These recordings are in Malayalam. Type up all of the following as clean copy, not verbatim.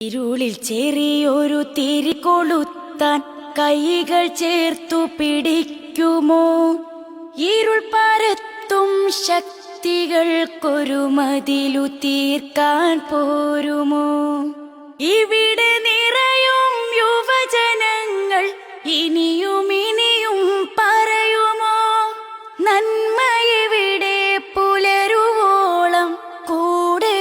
ഇരുളിൽ ചെറിയൊരു തിരി കൊളുത്താൻ കൈകൾ ചേർത്തു പിടിക്കുമോ? ഇരുൾ പരത്തും ശക്തികൾക്കൊരു മതിലു തീർക്കാൻ പോരുമോ? ഇവിടെ നിറയും യുവജനങ്ങൾ ഇനിയും ഇനിയും പറയുമോ? നന്മയെവിടെ പുലരുവോളം കൂടെയുണ്ടടരാടുവാൻ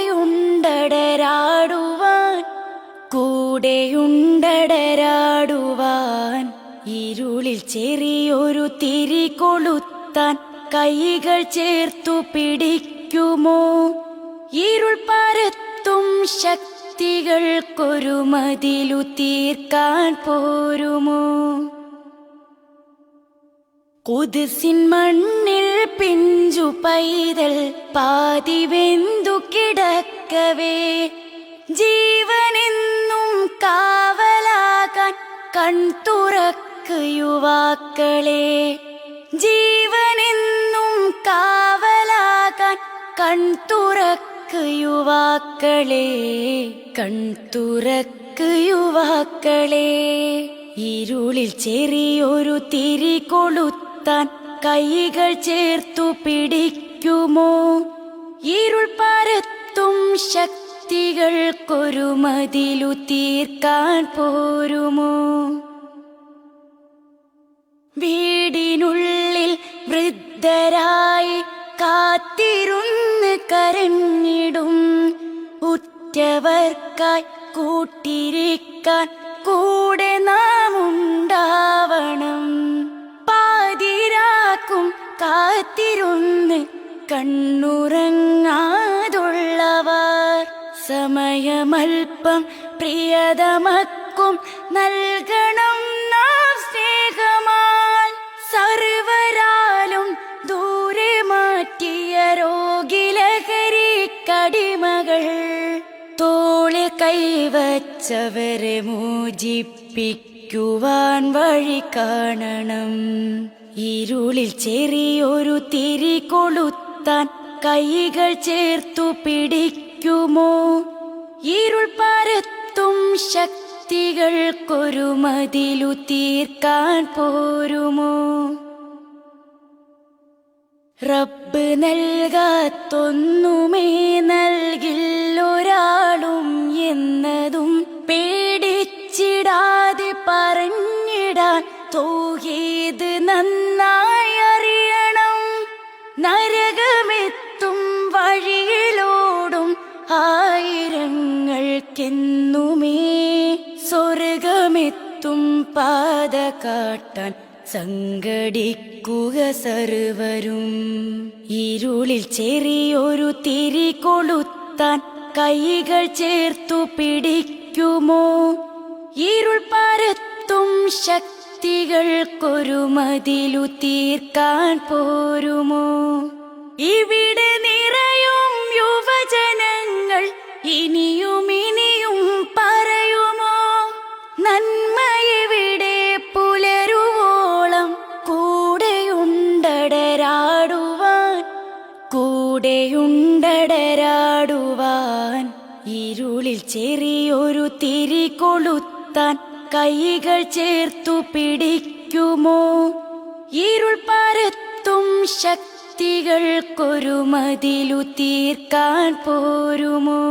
ഇരുളിൽ ചെറിയൊരു തിരി കൊളുത്താൻ കൈകൾ ചേർത്തു പിടിക്കുമോ? ഇരുൾ പരത്തും ശക്തികൾക്കൊരു മതിലു തീർക്കാൻ പോരുമോ? കുദ്സിൻ മണ്ണിൽ പിഞ്ചു പൈതൽ പാതി വെന്തു കിടക്കവേ ജീവനെന്നും കാവലാകാൻ കൺതുറക്ക് യുവാക്കളെ. ജീവനെന്നും കാവലാകാൻ കൺതുറക്ക് യുവാക്കളെ, കൺതുറക്ക് യുവാക്കളെ. ഇരുളിൽ ചെറിയൊരു തിരി കൊളുത്താൻ കൈകൾ ചേർത്തു പിടിക്കുമോ? ഇരുൾ പരത്തും ശക്തികൾക്കൊരു മതിലു തീർക്കാൻ പോരുമോ? വീടിനുള്ളിൽ വൃദ്ധരായി കാത്തിരുന്ന് കരഞ്ഞിടും ഉറ്റവർക്കായി കൂട്ടിരിക്കാൻ കൂടെ നാം ഉണ്ടാവണം. പാതിരാക്കും കാത്തിരുന്ന് കണ്ണുറങ്ങാതുള്ളവർ സമയമൽപ്പം പ്രിയതമക്കും നൽകണം നാം സ്നേഹമാൽ. സർവരാലും ദൂരെ മാറ്റിയ രോഗിലഹരി കടിമകൾ തോളിൽ കൈവച്ചവരെ മോചിപ്പിക്കുവാൻ വഴി കാണണം. ഇരുളിൽ ചെറിയൊരു തിരി കൊളുത്താൻ കൈകൾ ചേർത്തു പിടിക്കുമോ? ഇരുൾ പരത്തും ശക്തികൾക്കൊരു മതിലു തീർക്കാൻ പോരുമോ? റബ്ബ് നൽകാത്തൊന്നുമേ നൽകില്ലൊരാളും എന്നതും പേടിച്ചിടാതെ പറഞ്ഞിടാൻ തൗഹീദ് നന്നായി അറിയണം. നരകമെത്തും വഴിയിലോടും ആയിരങ്ങൾക്കെന്നുമേ സ്വർഗമെത്തും പാത കാട്ടാൻ സംഘടിക്കുക സർവരും. ഇരുളിൽ ചെറിയൊരു തിരി കൊളുത്താൻ കൈകൾ ചേർത്തു പിടിക്കുമോ? ഇരുൾ പരത്തും ശക്തികൾക്കൊരു മതിലു തീർക്കാൻ പോരുമോ? ഇവിടെ നിറയും യുവജനങ്ങൾ ഇനിയും ഇനിയും പറയുമോ? നന്മയെവിടെ പുലരുവോളം കൂടെയുണ്ടടരാടുവാൻ ഇരുളിൽ ചെറിയൊരു തിരി കൊളുത്താൻ കൈകൾ ചേർത്തു പിടിക്കുമോ? ഇരുൾ പരത്തും ശക്തികൾക്കൊരു മതിലു തീർക്കാൻ പോരുമോ?